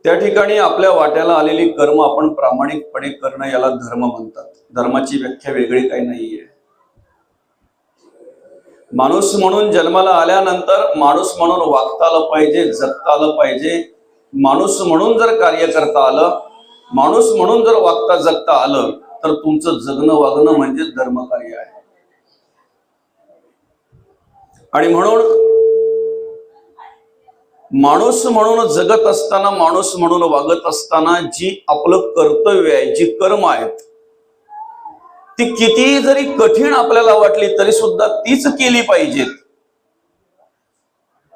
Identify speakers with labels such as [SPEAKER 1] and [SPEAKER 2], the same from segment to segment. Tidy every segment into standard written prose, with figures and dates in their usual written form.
[SPEAKER 1] त्या ठिकाणी आपल्या वाट्याला आलेली कर्म आपण प्रामाणिकपणे करणं याला धर्म म्हणतात. धर्माची व्याख्या वेगळी काही नाहीये. माणूस म्हणून जन्माला आल्यानंतर माणूस म्हणून वागता आलं पाहिजे, जगता आलं पाहिजे. माणूस म्हणून जर कार्य करता आलं, माणूस म्हणून जर वागता जगता आलं तर तुमचं जगणं वागणं म्हणजे धर्मकार्य आहे. आणि म्हणून माणूस म्हणून जगत असताना, माणूस म्हणून वागत असताना जी आपलं कर्तव्य आहे, जी कर्म आहेत, ती किती जरी कठीण आपल्याला वाटली तरी सुद्धा तीच केली पाहिजेत.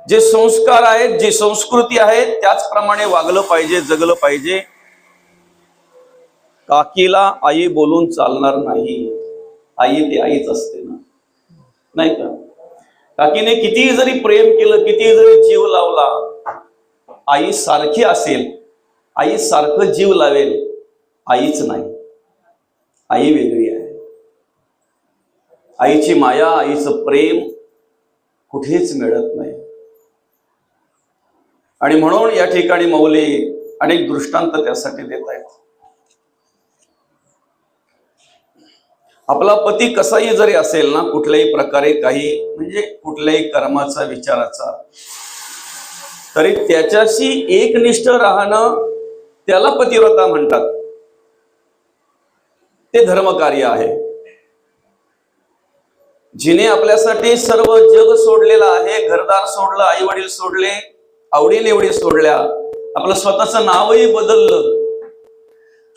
[SPEAKER 1] जे संस्कार आहेत, जी संस्कृती आहे त्याचप्रमाणे वागलं पाहिजे, जगलं पाहिजे. काकीला आई बोलून चालणार नाही. आई ती आईच असते ना, नाही का? काकीने किती जरी प्रेम केलं, किती जरी जीव लावला, आई सारखी असेल, आई सारखं जीव लावेल, आईच नाही. आई वेगळी आहे. आईची माया, आईचं प्रेम कुठेच मिळत नाही. आणि म्हणून या ठिकाणी मौली अनेक दृष्टांत त्यासाठी देत आहेत. आपला पती कसाही जरी असेल ना, कुठल्याही प्रकारे काही म्हणजे कुठल्याही कर्माचा विचाराचा, तरी त्याच्याशी एकनिष्ठ राहणं त्याला पतिव्रता म्हणतात. ते धर्मकार्य आहे. जिने आपल्यासाठी सर्व जग सोडलेलं आहे, घरदार सोडलं, आई वडील सोडले, आवडीनिवडी सोडल्या, आपलं स्वतःचं नावही बदललं,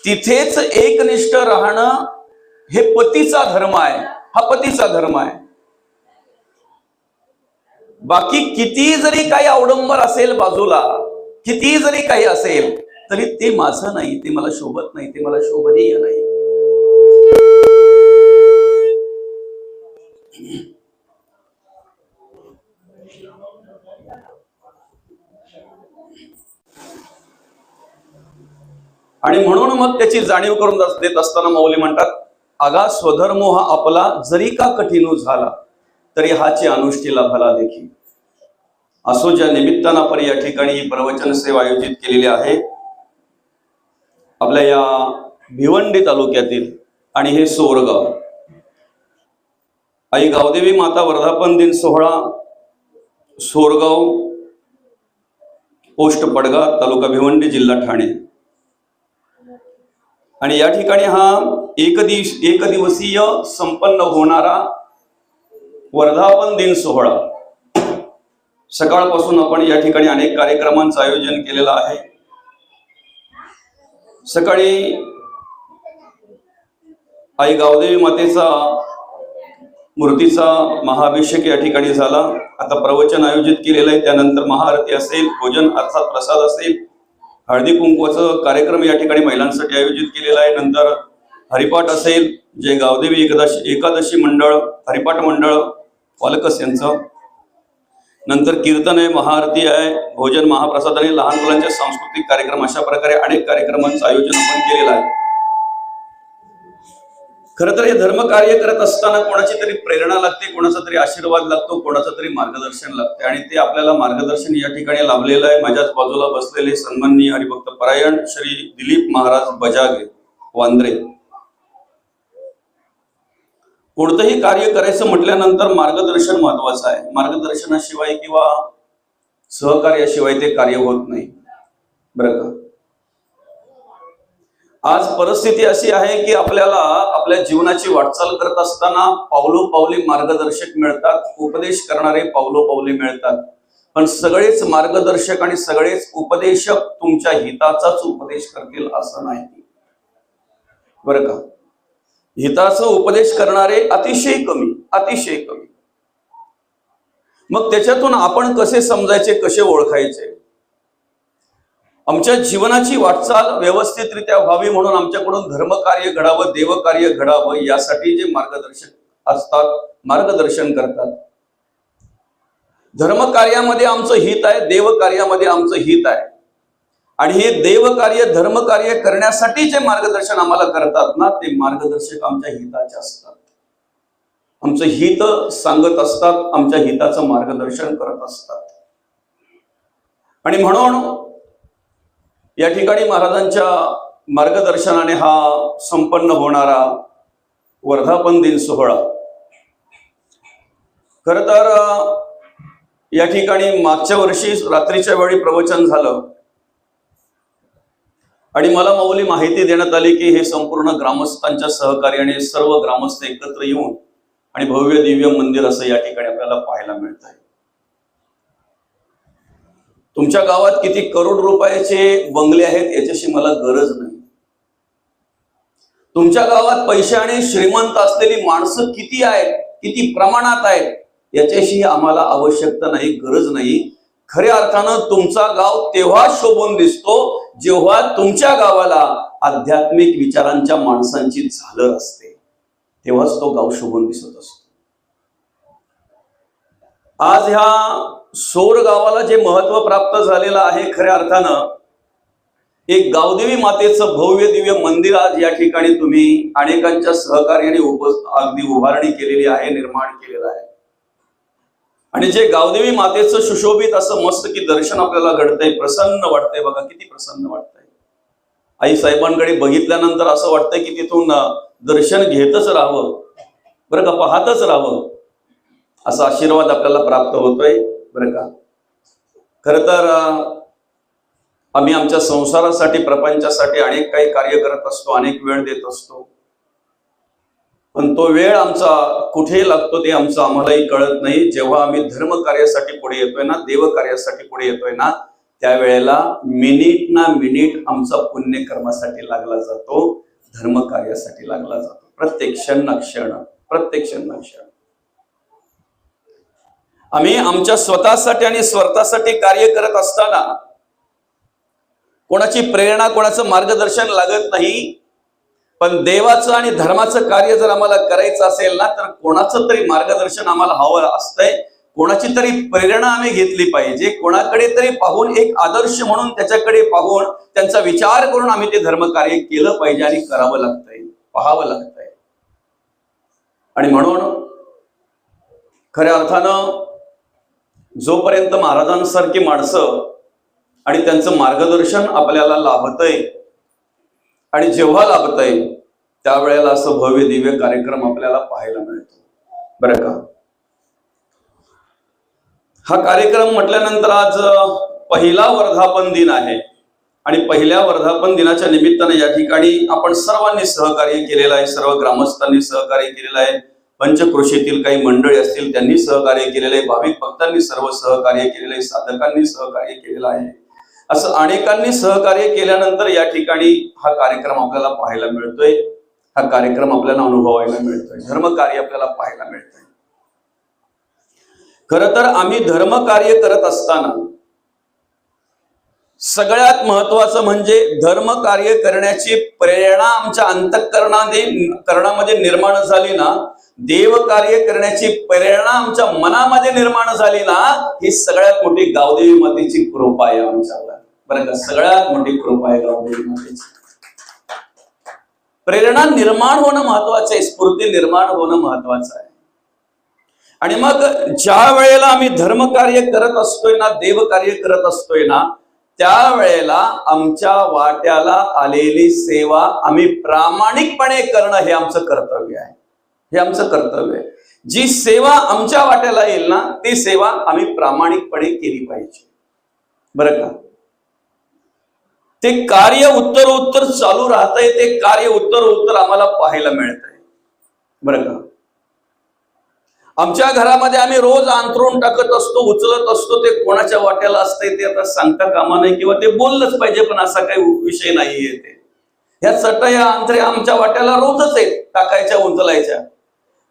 [SPEAKER 1] तिथेच एकनिष्ठ राहणं हे पतीचा धर्म आहे. हा पतीचा धर्म आहे. बाकी किती जरी काही अवडंबर असेल बाजूला, किती जरी काही असेल तरी ते माझं नाही, ते मला शोभत नाही, ते मला शोभनीय नाही. आणि म्हणून मग त्याची जाणीव करून देत असताना मौली म्हणतात, अगा स्वधर्म हा आपला जरी का कठीण झाला तरी हाची अनुष्ठीला भला देखी. असो ज्या निमित्तानं आपण या ठिकाणी ही प्रवचन सेवा आयोजित केलेली आहे आपल्या या भिवंडी तालुक्यातील, आणि हे सोरगाव, आई गावदेवी माता वर्धापन दिन सोहळा, सोरगाव, पोस्ट पडगा, तालुका भिवंडी, जिल्हा ठाणे. आणि या ठिकाणी हा एक दिवसीय संपन्न होणारा वर्धापन दिन सोहळा, सकाळपासून आपण या ठिकाणी अनेक कार्यक्रमांचं आयोजन केलेलं आहे. सकाळी आई गावदेवी मातेचा मूर्तीचा महाअभिषेक या ठिकाणी झाला. आता प्रवचन आयोजित केलेलं आहे. त्यानंतर महाआरती असेल, भोजन अर्थात प्रसाद असेल, हळदी कुंकवाचा कार्यक्रम या ठिकाणी महिलांसाठी आयोजित केलेला आहे. नंतर हरिपाठ असेल, जे गावदेवी एकादशी मंडळ, हरिपाठ मंडळ वालकस यांचं. नंतर कीर्तन आहे, महाआरती आहे, भोजन, महाप्रसाद आणि लहान मुलांचे सांस्कृतिक कार्यक्रम, अशा प्रकारे अनेक कार्यक्रमांचं आयोजन आपण केलेलं आहे. खरं तर हे धर्म कार्य करत असताना कोणाची तरी प्रेरणा लागते, कोणाचा तरी आशीर्वाद लागतो, कोणाचं तरी मार्गदर्शन लागते. आणि ते आपल्याला मार्गदर्शन या ठिकाणी लाभलेलं आहे. माझ्याच बाजूला बसलेले सन्माननीय हरिभक्त परायण श्री दिलीप महाराज बजागे वांद्रे. कोणतंही कार्य करायचं म्हटल्यानंतर मार्गदर्शन महत्वाचं आहे. मार्गदर्शनाशिवाय किंवा सहकार्याशिवाय ते कार्य होत नाही, बरं का? आज परिस्थिती अशी आहे की आपल्याला आपल्या जीवनाची वाटचाल करत असताना पावलोपावली मार्गदर्शक मिळतात, उपदेश करणारे पावलोपावली मिळतात. पण सगळेच मार्गदर्शक आणि सगळेच उपदेशक तुमच्या हिताचाच उपदेश करतील असं नाही, बरं का? हिताचा उपदेश करणारे अतिशय कमी, अतिशय कमी. मग त्याच्यातून आपण कसे समजायचे, कसे ओळखायचे? आमच्या जीवनाची वाटचाल व्यवस्थितरित्या व्हावी म्हणून आमच्याकडून धर्मकार्य घडावं, देवकार्य घडावं, यासाठी जे मार्गदर्शक असतात, मार्गदर्शन करतात. धर्मकार्यामध्ये आमचं हित आहे, देवकार्यामध्ये आमचं हित आहे. आणि हे देवकार्य, धर्मकार्य करण्यासाठी जे मार्गदर्शन आम्हाला करतात ना, ते मार्गदर्शक आमच्या हिताचे असतात, आमचं हित सांगत असतात, आमच्या हिताचं मार्गदर्शन करत असतात. आणि म्हणून या ठिकाणी महाराजांच्या मार्गदर्शनाने हा संपन्न होणारा वर्धापन दिन सोहळा, खर तर या ठिकाणी मागच्या वर्षी रात्रीच्या वेळी प्रवचन झालं आणि मला माऊली माहिती देण्यात आली की हे संपूर्ण ग्रामस्थांच्या सहकार्याने सर्व ग्रामस्थ एकत्र येऊन आणि भव्य दिव्य मंदिर असं या ठिकाणी आपल्याला पाहायला मिळत आहे. तुमच्या गावात किती करोड रुपयाचे बंगले आहेत याच्याशी मला गरज नाही. तुमच्या गावात पैशाने श्रीमंत असलेली माणसं किती आहेत, किती प्रमाणात आहेत याच्याशी आम्हाला आवश्यकता नाही, गरज नाही. खऱ्या अर्थानं तुमचा गाव तेव्हा शोभून दिसतो जेव्हा तुमच्या गावाला आध्यात्मिक विचारांच्या माणसांची झालर असते, तेव्हाच तो गाव शोभून दिसत असतो. आज ह्या सोर गावाला जे महत्व प्राप्त झालेलं आहे, खऱ्या अर्थानं एक गावदेवी मातेचं भव्य दिव्य मंदिर आज या ठिकाणी तुम्ही अनेकांच्या सहकार्याने अगदी उभारणी केलेली आहे, निर्माण केलेलं आहे. आणि जे गावदेवी मातेचं सुशोभित असं मस्त की दर्शन आपल्याला घडतंय, प्रसन्न वाटतंय. बघा किती प्रसन्न वाटतंय. आई साहेबांकडे बघितल्यानंतर असं वाटतंय की तिथून दर्शन घेतच राहावं, बरं का, पाहतच राहावं, असा आशीर्वाद आपल्याला प्राप्त होतोय, बरं का. खर तर आम्ही आमच्या संसारासाठी, प्रपंचासाठी अनेक काही कार्य करत असतो, अनेक वेळ देत असतो, पण तो वेळ आमचा कुठे लागतो ते आमचं आम्हालाही कळत नाही. जेव्हा आम्ही धर्म कार्यासाठी पुढे येतोय ना, देव कार्यासाठी पुढे येतोय ना, त्यावेळेला मिनिट ना मिनिट आमचा पुण्यकर्मासाठी लागला जातो, धर्म कार्यासाठी लागला जातो. प्रत्येक क्षण ना क्षण, प्रत्येक क्षण ना क्षण आम्ही आमच्या स्वतःसाठी आणि स्वार्थासाठी कार्य करत असताना कोणाची प्रेरणा, कोणाचं मार्गदर्शन लागत नाही. पण देवाचं आणि धर्माचं कार्य जर आम्हाला करायचं असेल ना, तर कोणाचं तरी मार्गदर्शन आम्हाला हवं असतंय, कोणाची तरी प्रेरणा आम्ही घेतली पाहिजे, कोणाकडे तरी पाहून एक आदर्श म्हणून त्याच्याकडे पाहून त्यांचा विचार करून आम्ही ते धर्म कार्य केलं पाहिजे आणि करावं लागतंय, पाहावं लागतंय. आणि म्हणून खऱ्या अर्थानं जोपर्यंत महाराजांसारखी माणसं आणि त्यांचं मार्गदर्शन आपल्याला लाभतंय आणि जेव्हा लाभतंय त्यावेळेला असं भव्य दिव्य कार्यक्रम आपल्याला पाहायला मिळतो, बरं का. हा कार्यक्रम म्हटल्यानंतर आज पहिला वर्धापन दिन आहे आणि पहिल्या वर्धापन दिनाच्या निमित्ताने या ठिकाणी आपण सर्वांनी सहकार्य केलेलं आहे, सर्व ग्रामस्थांनी सहकार्य केलेलं आहे, पंचक्रोशीतील काही मंडळी असतील त्यांनी सहकार्य केलेलं आहे, भाविक भक्तांनी सर्व सहकार्य केलेलं आहे, साधकांनी सहकार्य केलेलं आहे. असं अनेकांनी सहकार्य केल्यानंतर या ठिकाणी हा कार्यक्रम आपल्याला पाहायला मिळतोय, हा कार्यक्रम आपल्याला अनुभवायला मिळतोय, धर्मकार्य आपल्याला पाहायला मिळतोय. खरं तर आम्ही धर्मकार्य करत असताना सगळ्यात महत्वाचं म्हणजे धर्मकार्य करण्याची प्रेरणा आमच्या अंतःकरणामध्ये निर्माण झाली ना, देवकार्य करण्याची प्रेरणा आमच्या मनामध्ये निर्माण झाली ना, ही सगळ्यात मोठी गावदेवी मातेची कृपा आहे आमच्यावर, बरं का. सगळ्यात मोठी कृपा आहे गावदेवी मातेची. प्रेरणा निर्माण होणं महत्वाचं आहे, स्फूर्ती निर्माण होणं महत्वाचं आहे. आणि मग ज्या वेळेला आम्ही धर्मकार्य करत असतोय ना, देवकार्य करत असतोय ना, त्यावेळेला आमच्या वाट्याला आलेली सेवा आम्ही प्रामाणिकपणे करणं हे आमचं कर्तव्य आहे, हे आमचं कर्तव्य आहे. जी सेवा आमच्या वाट्याला येईल ना, ती सेवा आम्ही प्रामाणिकपणे केली पाहिजे, बरं का. ते कार्य उत्तर चालू राहतंय, ते कार्य उत्तर आम्हाला पाहायला मिळतंय, बरं का. आमच्या घरामध्ये आम्ही रोज अंथरूण टाकत असतो, उचलत असतो, ते कोणाच्या वाट्याला असतंय ते आता सांगता कामा नाही, किंवा ते बोललंच पाहिजे, पण असा काही विषय नाहीये. ते ह्या चटया अंतरे आमच्या वाट्याला रोजच आहेत, टाकायच्या उचलायच्या.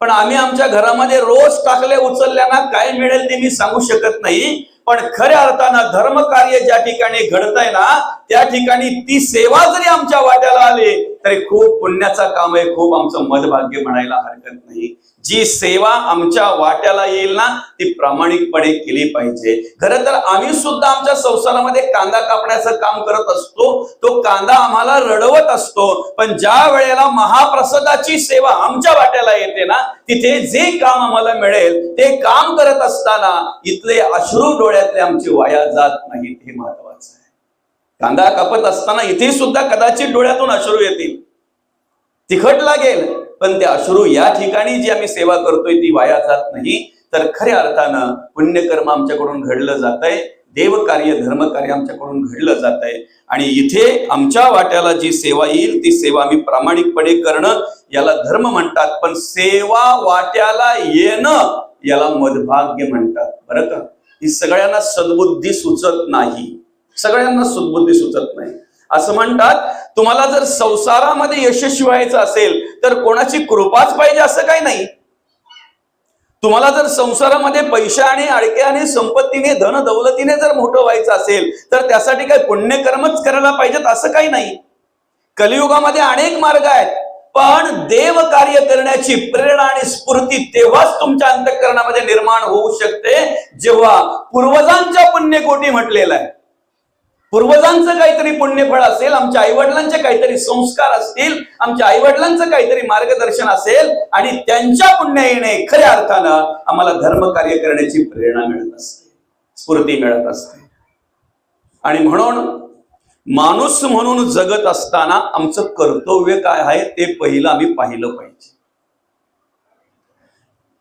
[SPEAKER 1] पण आम्ही आमच्या घरामध्ये रोज टाकले उचलल्याना काय मिळेल ते मी सांगू शकत नाही. पण खऱ्या अर्थानं धर्मकार्य ज्या ठिकाणी घडतंय ना, त्या ठिकाणी ती सेवा जरी आमच्या वाट्याला आली तरी खूप पुण्याचा काम आहे, खूप आमचं मदभाग्य म्हणायला हरकत नाही. जी सेवा आमच्या वाट्याला येईल ना, ती प्रामाणिकपणे केली पाहिजे. खरं तर आम्ही सुद्धा आमच्या संसारामध्ये कांदा कापण्याचं काम करत असतो, तो कांदा आम्हाला रडवत असतो. पण ज्या वेळेला महाप्रसादाची सेवा आमच्या वाट्याला येते ना, तिथे जे काम आम्हाला मिळेल ते काम करत असताना इथले अश्रू डोळ्यातले आमचे वाया जात नाहीत, हे महत्वाचं आहे. कांदा कापत असताना इथे सुद्धा कदाचित डोळ्यातून अश्रू येतील, तिखट लागेल, पण ते अश्रू या ठिकाणी जी आम्ही सेवा करतोय ती वाया जात नाही, तर खऱ्या अर्थानं पुण्यकर्म आमच्याकडून घडलं जातंय, देवकार्य धर्मकार्य आमच्याकडून घडलं जातंय. आणि इथे आमच्या वाट्याला जी सेवा येईल ती सेवा आम्ही प्रामाणिकपणे करणं, याला धर्म म्हणतात. पण सेवा वाट्याला येणं याला मदभाग्य म्हणतात. बरं का, ही सगळ्यांना सद्बुद्धी सुचत नाही, सगळ्यांना सद्बुद्धी सुचत नाही. असं म्हणतात, तुम्हाला जर संसारामध्ये यशस्वी व्हायचं असेल तर कोणाची कृपाच पाहिजे असं काही नाही. तुम्हाला जर संसारामध्ये पैशाने अडक्याने संपत्तीने धन दौलतीने जर मोठं व्हायचं असेल तर त्यासाठी काही पुण्यकर्मच करायला पाहिजेत असं काही नाही. कलियुगामध्ये अनेक मार्ग आहेत, पण देव कार्य करण्याची प्रेरणा आणि स्फूर्ती तेव्हाच तुमच्या अंतःकरणामध्ये निर्माण होऊ शकते जेव्हा पूर्वजांच्या पुण्यकोटी म्हटलेलं आहे, पूर्वजांचं काहीतरी पुण्यफळ असेल, आमच्या आईवडिलांचे काहीतरी संस्कार असतील, आमच्या आईवडिलांचं काहीतरी मार्गदर्शन असेल आणि त्यांच्या पुण्याईने खऱ्या अर्थानं आम्हाला धर्म कार्य करण्याची प्रेरणा मिळत असते, स्फूर्ती मिळत असते. आणि म्हणून माणूस म्हणून जगत असताना आमचं कर्तव्य काय आहे ते पहिलं आम्ही पाहिलं पाहिजे.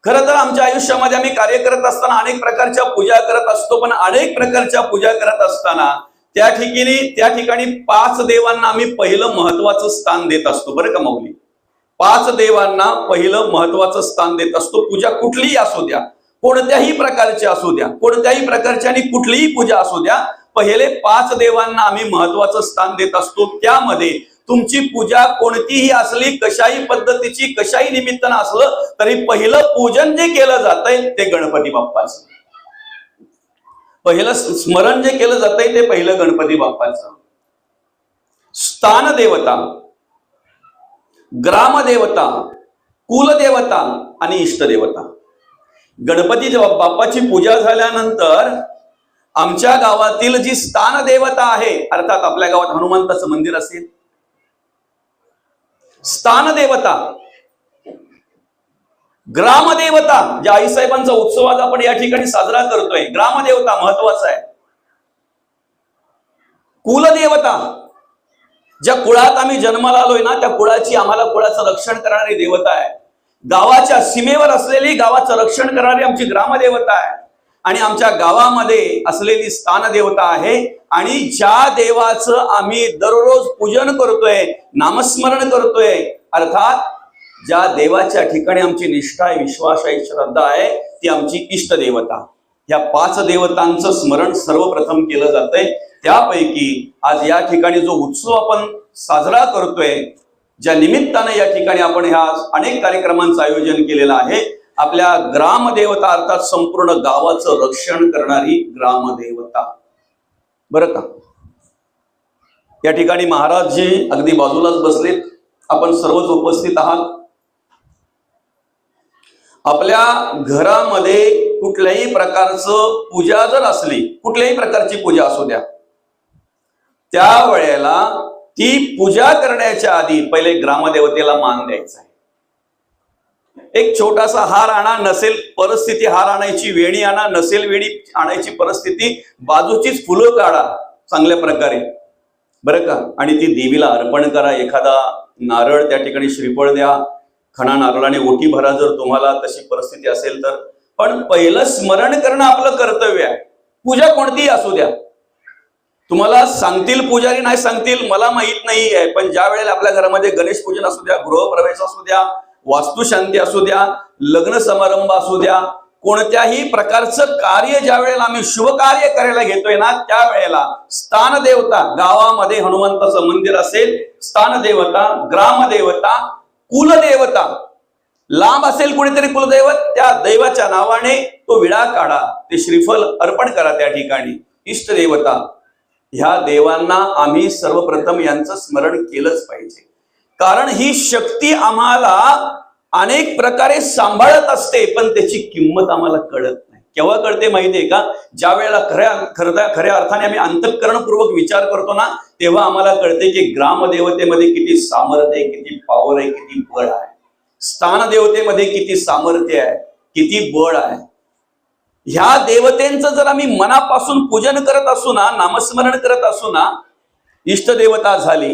[SPEAKER 1] खरं तर आमच्या आयुष्यामध्ये आम्ही कार्य करत असताना अनेक प्रकारच्या पूजा करत असतो, पण अनेक प्रकारच्या पूजा करत असताना त्या ठिकाणी 5 देवांना आम्ही पहिलं महत्वाचं स्थान देत असतो. बरं का माऊली, 5 देवांना पहिलं महत्वाचं स्थान देत असतो. पूजा कुठलीही असू द्या, कोणत्याही प्रकारची असू द्या, कोणत्याही प्रकारची आणि कुठलीही पूजा असू द्या, पहिले 5 देवांना आम्ही महत्वाचं स्थान देत असतो. त्यामध्ये तुमची पूजा कोणतीही असली, कशाही पद्धतीची, कशाही निमित्तानं असलं तरी पहिलं पूजन जे केलं जातंय ते गणपती बाप्पाचं. पहिलं स्मरण जे केलं जातंय ते पहिलं गणपती बाप्पाचं. स्थान देवता, ग्रामदेवता, कुलदेवता आणि इष्टदेवता. गणपती बाप्पाची पूजा झाल्यानंतर आमच्या गावातील जी स्थान देवता आहे, अर्थात आपल्या गावात हनुमंताचं मंदिर असेल, स्थान देवता, ग्रामदेवता, ज्या आईसाहेबांचा उत्सव आज आपण या ठिकाणी साजरा करतोय, ग्रामदेवता महत्वाचा आहे. कुलदेवता, ज्या कुळात आम्ही जन्माला आलोय ना त्या कुळाची, आम्हाला कुळाचं रक्षण करणारी देवता आहे. गावाच्या सीमेवर असलेली, गावाचं रक्षण करणारी आमची ग्रामदेवता आहे. आणि आमच्या गावामध्ये असलेली स्थान देवता आहे. आणि ज्या देवाचं आम्ही दररोज पूजन करतोय, नामस्मरण करतोय, अर्थात ज्या देवाच्या ठिकाणी आमची निष्ठा आहे, विश्वास आहे, श्रद्धा आहे, ती आमची इष्टदेवता. या 5 देवतांचं स्मरण सर्वप्रथम केलं जातंय. त्यापैकी आज या ठिकाणी जो उत्सव आपण साजरा करतोय, ज्या निमित्तानं या ठिकाणी आपण ह्या अनेक कार्यक्रमांचं आयोजन केलेलं आहे, आपल्या ग्रामदेवता अर्थात संपूर्ण गावाचं रक्षण करणारी ग्रामदेवता. बरं का, या ठिकाणी महाराजजी अगदी बाजूलाच बसलेत, आपण सर्वच उपस्थित आहात. आपल्या घरामध्ये कुठल्याही प्रकारचं पूजा जर असली, कुठल्याही प्रकारची पूजा असू द्या, त्या वेळेला ती पूजा करण्याच्या आधी पहिले ग्रामदेवतेला मान द्यायचा आहे. एक छोटासा हार आणा, नसेल परिस्थिती हार आणायची, वेणी आणा, नसेल वेणी आणायची परिस्थिती, बाजूचीच फुलं काढा चांगल्या प्रकारे, बरं का, आणि ती देवीला अर्पण करा. एखादा नारळ त्या ठिकाणी, श्रीफळ द्या, खणा नारळाने ओटी भरा जर तुम्हाला तशी परिस्थिती असेल तर. पण पहिलं स्मरण करणं आपलं कर्तव्य आहे. पूजा कोणतीही असू द्या, तुम्हाला सांगतील पुजारी, नाही सांगतील मला माहित नाही आहे, पण ज्या वेळेला आपल्या घरामध्ये गणेश पूजन असू द्या, गृहप्रवेश असू द्या, वास्तुशांती असू द्या, लग्न समारंभ असू द्या, कोणत्याही प्रकारचं कार्य ज्या वेळेला आम्ही शुभ कार्य करायला घेतोय ना, त्यावेळेला स्थान देवता, गावामध्ये हनुमंताचं मंदिर असेल, स्थान देवता, ग्रामदेवता, कुलदेवता, लांब असेल कुणीतरी कुलदैवत, त्या दैवाच्या नावाने तो विडा काढा, ते श्रीफल अर्पण करा त्या ठिकाणी. इष्टदेवता, ह्या देवांना आम्ही सर्वप्रथम यांचं स्मरण केलंच पाहिजे, कारण ही शक्ती आम्हाला अनेक प्रकारे सांभाळत असते, पण त्याची किंमत आम्हाला कळत नाही. केव्हा कळते माहितीये का? ज्या वेळेला खऱ्या अर्थाने आम्ही अंतःकरणपूर्वक विचार करतो ना, तेव्हा आम्हाला कळते की ग्रामदेवतेमध्ये किती सामर्थ्य आहे, किती पॉवर आहे, किती बळ आहे. स्थान देवतेमध्ये किती सामर्थ्य आहे, किती बळ आहे. ह्या देवतेंचं जर आम्ही मनापासून पूजन करत असू ना, नामस्मरण करत असू ना, इष्टदेवता झाली,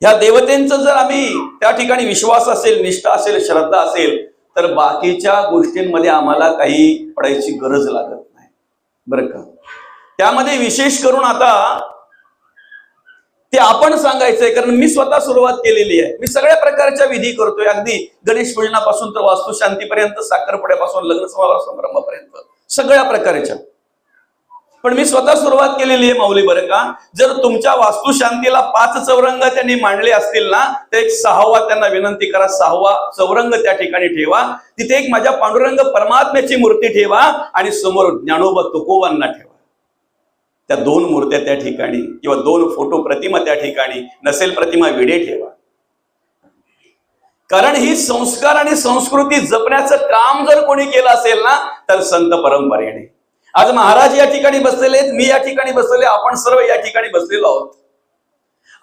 [SPEAKER 1] ह्या देवतेंचं जर आम्ही त्या ठिकाणी विश्वास असेल, निष्ठा असेल, श्रद्धा असेल, तर बाकीच्या गोष्टींमध्ये आम्हाला काही पडायची गरज लागत नाही, बरं का. त्यामध्ये विशेष करून आता ते आपण सांगायचंय, कारण मी स्वतः सुरुवात केलेली आहे. मी सगळ्या प्रकारच्या विधी करतोय, अगदी गणेश पूजनापासून तर वास्तुशांतीपर्यंत, साखरपुड्यापासून लग्न समारंभापर्यंत सगळ्या प्रकारच्या. पण मी स्वतः सुरुवात केलेली आहे माऊली, बरं का. जर तुमच्या वास्तुशांतीला 5 चौरंग त्यांनी मांडले असतील ना, तर एक 6वा त्यांना विनंती करा, 6वा चौरंग त्या ठिकाणी ठेवा. तिथे एक माझ्या पांडुरंग परमात्म्याची मूर्ती ठेवा आणि समोर ज्ञानोबा तुकोबांना ठेवा. त्या 2 मूर्त्या त्या ठिकाणी, किंवा 2 फोटो प्रतिमा त्या ठिकाणी, नसेल प्रतिमा विडे ठेवा. कारण ही संस्कार आणि संस्कृती जपण्याचं काम जर कोणी केलं असेल ना, तर संत परंपरेने. आज महाराज या ठिकाणी बसलेले आहेत, मी या ठिकाणी बसलेले, आपण सर्व या ठिकाणी बसलेलो आहोत.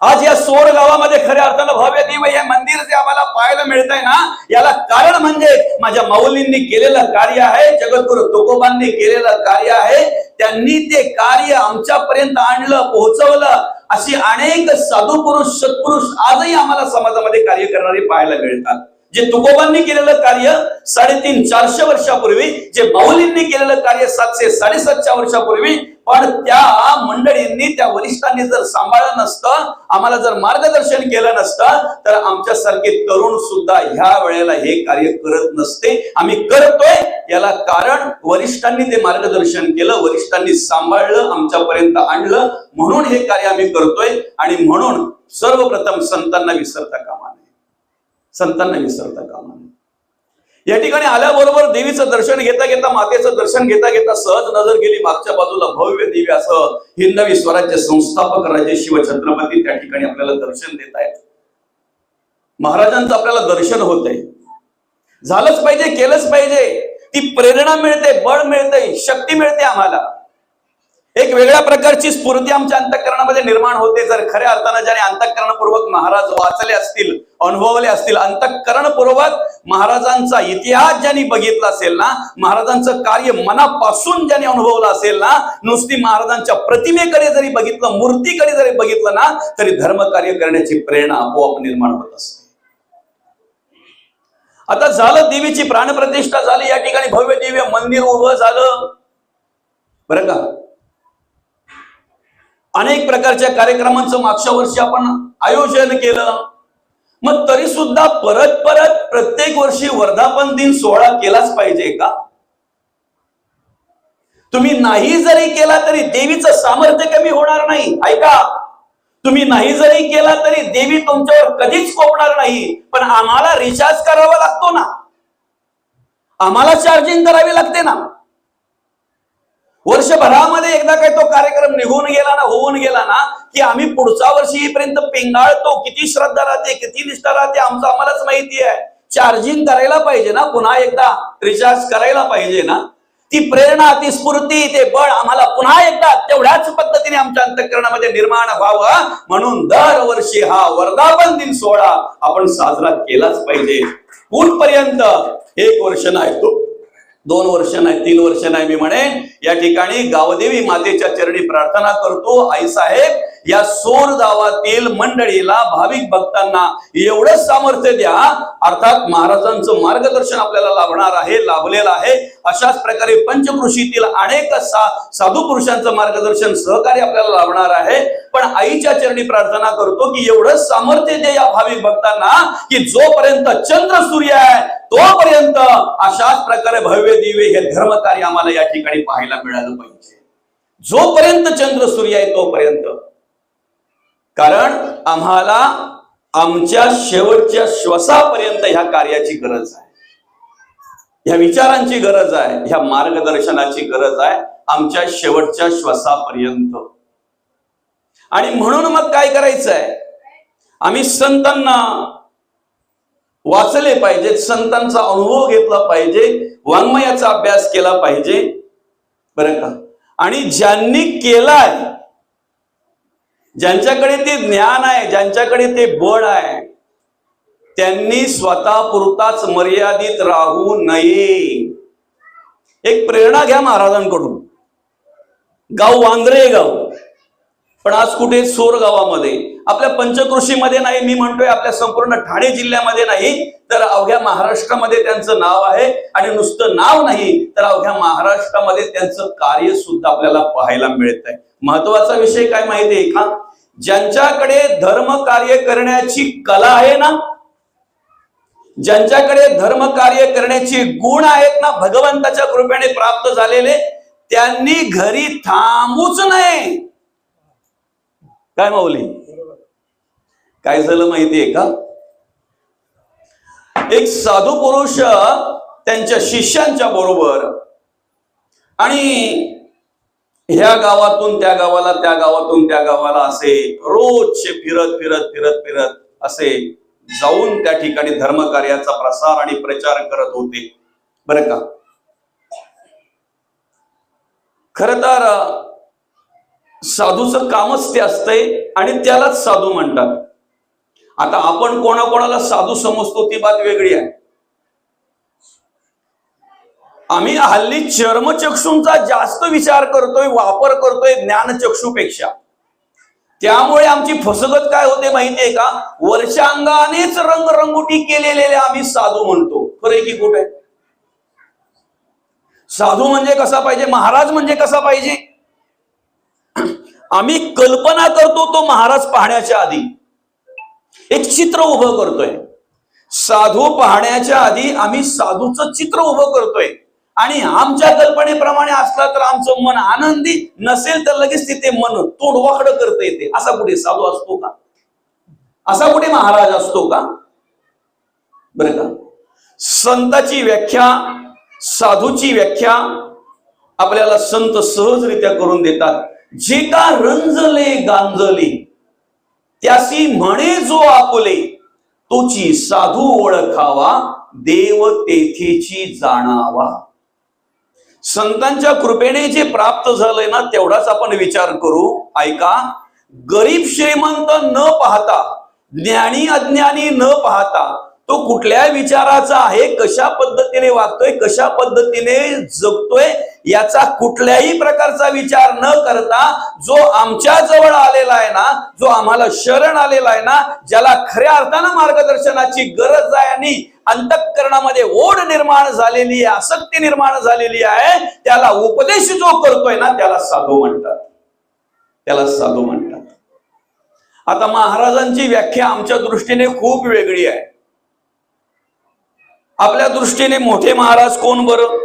[SPEAKER 1] आज या सोर गावामध्ये खऱ्या अर्थानं भव्य दिव्य हे मंदिर जे आम्हाला पाहायला मिळतंय ना, याला कारण म्हणजे माझ्या माऊलींनी केलेलं कार्य आहे, जगद्गुरु तुकोबांनी केलेलं कार्य आहे. त्यांनी ते कार्य आमच्यापर्यंत आणलं, पोहोचवलं. अशी अनेक साधू पुरुष, सत्पुरुष आजही आम्हाला समाजामध्ये कार्य करणारे पाहायला मिळतात. जे तुकोबांनी केलेलं कार्य 350-400 वर्षापूर्वी, जे माऊलींनी केलेलं कार्य 700-750 वर्षापूर्वी, पण त्या मंडळींनी, त्या वरिष्ठांनी जर सांभाळलं नसतं, आम्हाला जर मार्गदर्शन केलं नसतं, तर आमच्यासारखे तरुण सुद्धा ह्या वेळेला हे कार्य करत नसते. आम्ही करतोय याला कारण वरिष्ठांनी ते मार्गदर्शन केलं, वरिष्ठांनी सांभाळलं, आमच्यापर्यंत आणलं, म्हणून हे कार्य आम्ही करतोय. आणि म्हणून सर्वप्रथम संतांना विसरता कामा नये, संतांना विसरता कामा नये. या ठिकाणी आल्याबरोबर देवीचं दर्शन घेता घेता, मातेचं दर्शन घेता घेता सहज नजर गेली मागच्या बाजूला, भव्य दिव्य असं हिंदवी स्वराज्य संस्थापक राजे शिवछत्रपती त्या ठिकाणी आपल्याला दर्शन देत आहेत. महाराजांचं आपल्याला दर्शन होत आहे. झालंच पाहिजे, केलंच पाहिजे. ती प्रेरणा मिळते, बळ मिळते, शक्ती मिळते आम्हाला. एक वेगळ्या प्रकारची स्फूर्ती आमच्या अंतःकरणामध्ये निर्माण होते. जर खऱ्या अर्थानं ज्याने अंतःकरणपूर्वक महाराज वाचले असतील, अनुभवले असतील, अंतःकरणपूर्वक महाराजांचा इतिहास ज्यांनी बघितला असेल ना, महाराजांचं कार्य मनापासून ज्यांनी अनुभवलं असेल ना, नुसती महाराजांच्या प्रतिमेकडे जरी बघितलं, मूर्तीकडे जरी बघितलं ना, तरी धर्मकार्य करण्याची प्रेरणा आपोआप निर्माण होत असते. आता झालं, देवीची प्राणप्रतिष्ठा झाली, या ठिकाणी भव्य दिव्य मंदिर उभं झालं, बरं का. अनेक प्रकारच्या कार्यक्रमांचं मागच्या वर्षी आपण आयोजन केलं. मग तरी सुद्धा परत परत प्रत्येक वर्षी वर्धापन दिन सोहळा केलाच पाहिजे का? तुम्ही नाही जरी केला तरी देवीचं सामर्थ्य कमी होणार नाही. ऐका, तुम्ही नाही जरी केला तरी देवी तुमच्यावर कधीच कोपणार नाही. पण आम्हाला रिचार्ज करावा लागतो ना, आम्हाला चार्जिंग करावी लागते ना. वर्षभरामध्ये एकदा काही तो कार्यक्रम निघून गेला ना, होऊन गेला ना, की आम्ही पुढच्या वर्षी येईपर्यंत पिंगाळतो. किती श्रद्धा राहते, किती निष्ठा राहते, आमचं आम्हालाच माहिती आहे. चार्जिंग करायला पाहिजे ना, पुन्हा एकदा रिचार्ज करायला पाहिजे ना. ती प्रेरणा, ती स्फूर्ती, ते बळ आम्हाला पुन्हा एकदा तेवढ्याच पद्धतीने आमच्या अंतःकरणामध्ये निर्माण व्हावं, म्हणून दरवर्षी हा वर्धापन दिन सोहळा आपण साजरा केलाच पाहिजे. कुठपर्यंत? 1 वर्ष नाही, 2 वर्ष नाही, 3 वर्ष नाही. मी म्हणेन या ठिकाणी गावदेवी मातेच्या चरणी प्रार्थना करतो, आई साहेब या सोर गावातील मंडळीला, भाविक भक्तांना एवढं सामर्थ्य द्या. अर्थात महाराजांचं मार्गदर्शन आपल्याला लाभणार आहे, लाभलेलं आहे. अशाच प्रकारे पंचकृषीतील अनेक साधू पुरुषांचं मार्गदर्शन, सहकार्य आपल्याला लाभणार आहे. पण आईच्या चरणी प्रार्थना करतो की एवढं सामर्थ्य द्या या भाविक भक्तांना, की जोपर्यंत चंद्र सूर्य आहे तोपर्यंत अशाच प्रकारे भव्य दिव्य हे धर्मकार्य आम्हाला या ठिकाणी पाहायला मिळालं पाहिजे. जोपर्यंत चंद्र सूर्य आहे तोपर्यंत. कारण आम्हाला आमच्या शेवटच्या श्वासापर्यंत ह्या कार्याची गरज आहे, ह्या विचारांची गरज आहे, ह्या मार्गदर्शनाची गरज आहे आमच्या शेवटच्या श्वासापर्यंत. आणि म्हणून मग काय करायचं आहे, आम्ही संतांना वाचले पाहिजेत, संतांचा अनुभव घेतला पाहिजे, वाङ्मयाचा अभ्यास केला पाहिजे, बरं का. आणि ज्यांनी केलाय, ज्यांच्याकडे ते ज्ञान आहे, ज्यांच्याकडे ते बळ आहे, त्यांनी स्वतःपुरताच मर्यादित राहू नये. एक प्रेरणा घ्या महाराजांकडून. गाव वांद्रे गाव, पण आज कुठे सोर गावामध्ये, आपल्या पंचकृषीमध्ये नाही, मी म्हणतोय आपल्या संपूर्ण ठाणे जिल्ह्यामध्ये नाही, तर अवघ्या महाराष्ट्रामध्ये त्यांचं नाव आहे. आणि नुसतं नाव नाही, तर अवघ्या महाराष्ट्रामध्ये त्यांचं कार्य सुद्धा आपल्याला पाहायला मिळत आहे. महत्वाचा विषय काय माहितीये का? ज्यांच्याकडे धर्म कार्य करण्याची कला आहे ना, ज्यांच्याकडे धर्म कार्य करण्याचे गुण आहेत ना, भगवंताच्या कृपेने प्राप्त झालेले, त्यांनी घरी थांबूच नये. काय माऊली, काय झालं माहितीये का? एक साधू पुरुष त्यांच्या शिष्यांच्या बरोबर आणि ह्या गावातून त्या गावाला, त्या गावातून त्या गावाला असे रोजचे फिरत फिरत फिरत फिरत असे जाऊन त्या ठिकाणी धर्मकार्याचा प्रसार आणि प्रचार करत होते. बरं का? खर तर साधूचं कामच ते असतंय आणि त्यालाच साधू म्हणतात. आता आपण कोणाकोणाला साधू समजतो ती बात वेगळी आहे. आम्ही हल्ली चर्मचक्षूंचा जास्त विचार करतोय, वापर करतोय ज्ञानचक्षूपेक्षा. त्यामुळे आमची फसगत काय होते माहितीये का? वर्षांगानेच रंगरंगोटी केलेले आम्ही साधू म्हणतो. खरे की कुठे? साधू म्हणजे कसा पाहिजे, महाराज म्हणजे कसा पाहिजे, आम्ही कल्पना करतो तो महाराज पाहण्याच्या आधी. एक चित्र उभं करतोय. साधू पाहण्याच्या आधी आम्ही साधूचं चित्र उभं करतोय. आणि आमच्या कल्पनेप्रमाणे असला तर आमचं मन आनंदी, नसेल तर लगेच तिथे मन तोडवाकडं करता येते. असा कुठे साधू असतो का? असा कुठे महाराज असतो का? बरं का? संताची व्याख्या, साधूची व्याख्या आपल्याला संत सहजरित्या करून देतात. जे का रंजले गांजले त्यासी म्हणे जो आपुले, तोची साधू ओळखावा देव तेथेची जाणावा. संतांच्या कृपेने जे प्राप्त झालंय ना, तेवढाच आपण विचार करू. ऐका, गरीब श्रीमंत न पाहता, ज्ञानी अज्ञानी न पाहता तो कुठल्या विचाराचा आहे, कशा पद्धतीने वागतोय, कशा पद्धतीने जगतोय, याचा कुठल्याही प्रकारचा विचार न करता जो आमच्या जवळ आलेला आहे ना, जो आम्हाला शरण आलेला आहे ना, ज्याला खऱ्या अर्थानं मार्गदर्शनाची गरज आहे आणि अंतःकरणामध्ये ओढ निर्माण झालेली आहे, आसक्ती निर्माण झालेली आहे, त्याला उपदेश जो करतोय ना, त्याला साधू म्हणतात. त्याला साधू म्हणतात. आता महाराजांची व्याख्या आमच्या दृष्टीने खूप वेगळी आहे. आपल्या दृष्टीने मोठे महाराज कोण बरं?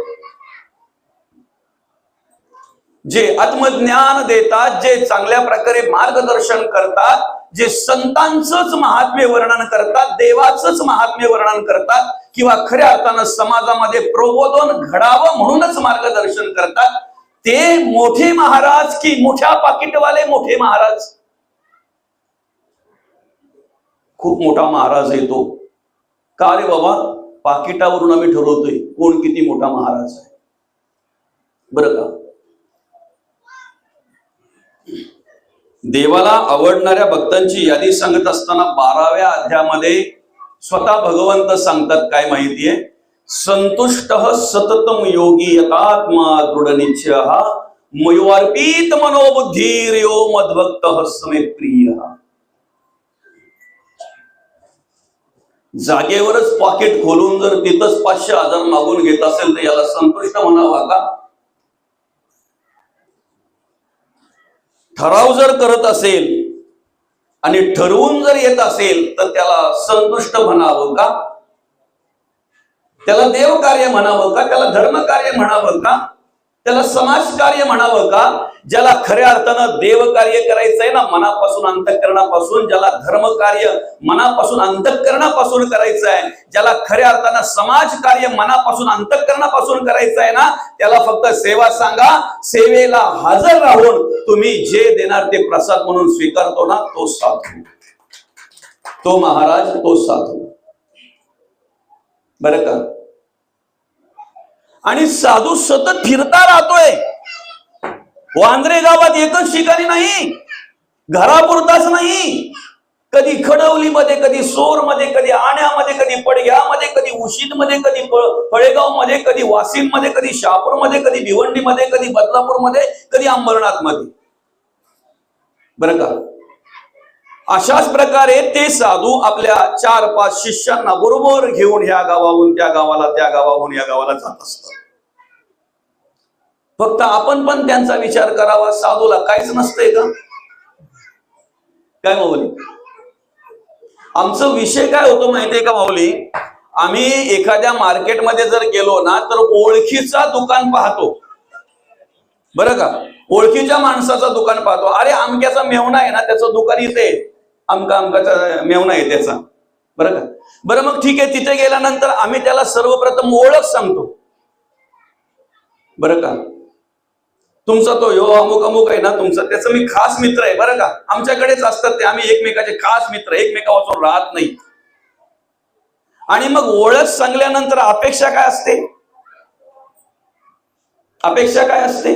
[SPEAKER 1] जे आत्मज्ञान देतात, जे चांगल्या प्रकारे मार्गदर्शन करतात, जे संतांचंच महात्म्य वर्णन करतात, देवाचंच महात्म्य वर्णन करतात, किंवा खऱ्या अर्थानं समाजामध्ये प्रबोधन घडावं म्हणूनच मार्गदर्शन करतात, ते मोठे महाराज की मोठ्या पाकिटवाले मोठे महाराज? खूप मोठा महाराज येतो का रे बाबा? पाकिटावरून आम्ही ठरवतोय कोण किती मोठा महाराज आहे. बरं का? देवाला आवडणाऱ्या भक्तांची यादी सांगत असताना 12व्या अध्यायामध्ये स्वतः भगवंत सांगतात काय माहितीये? संतुष्ट सततम योगी यतात्मा दृढ निश्चयः मयोर्पित मनोबुद्धिर्यो मद्भक्तः समे प्रियः. जागेवरच पॉकेट खोलून जर तिथंच 500,000 मागून घेत असेल तर याला संतुष्ट म्हणावा का? ठराव जर करत असेल आणि ठरवून जर येत असेल तर त्याला संतुष्ट म्हणावं का? त्याला देव कार्य म्हणावं का? त्याला धर्म कार्य म्हणावं का? त्याला समाज कार्य म्हणावं का? ज्याला खऱ्या अर्थानं देव कार्य करायचंय ना मनापासून अंतःकरणापासून, ज्याला धर्म कार्य मनापासून अंतःकरणापासून करायचं आहे, ज्याला खऱ्या अर्थानं समाज कार्य मनापासून अंतःकरणापासून करायचं आहे ना, त्याला फक्त सेवा सांगा. सेवेला हजर राहून तुम्ही जे देणार ते प्रसाद म्हणून स्वीकारतो ना, तो साधू, तो महाराज, तो साधू. बरं का? आणि साधू सतत फिरता राहतोय. वांद्रे गावात एकच ठिकाणी नाही, घरापुरताच नाही, कधी खडवलीमध्ये, कधी सोरमध्ये, कधी आण्यामध्ये, कधी पडग्यामध्ये, कधी उशीदमध्ये, कधी फळेगावमध्ये, कधी वाशिममध्ये, कधी शहापूरमध्ये, कधी भिवंडीमध्ये, कधी बदलापूरमध्ये, कधी अंबरनाथमध्ये. बरं का? अशाच प्रकारे ते साधू आपल्या 4-5 शिष्यांना बरोबर घेऊन ह्या गावाहून त्या गावाला, त्या गावाहून या गावाला जात असतात. फक्त आपण पण त्यांचा विचार करावा, साधूला काहीच नसतंय का? काय माऊली? आमचा विषय काय होतो माहितीये का माऊली? आम्ही एखाद्या मार्केटमध्ये जर गेलो ना तर ओळखीचा दुकान पाहतो, बरं का? ओळखीच्या माणसाचं दुकान पाहतो. अरे अमक्याचा मेवणा आहे ना, त्याचं दुकान इथे, अमकाचा मेवणा आहे त्याचा, बरं का? बरं मग ठीक आहे, तिथे गेल्यानंतर आम्ही त्याला सर्वप्रथम ओळख सांगतो, बरं का? तुमचा तो यो अमुक अमुक आहे ना तुमचा, त्याचा मी खास मित्र आहे, बरं का? आमच्याकडेच असतात ते, आम्ही एकमेकाचे खास मित्र, एकमेकावाचून राहत नाही. आणि मग ओळख सांगल्यानंतर अपेक्षा काय असते? अपेक्षा काय असते?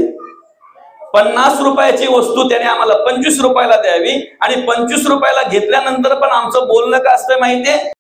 [SPEAKER 1] 50 रुपयाची वस्तू त्याने आम्हाला 25 रुपयाला द्यावी, आणि 25 रुपयाला घेतल्यानंतर पण आमचं बोलणं काय असतं माहितीये?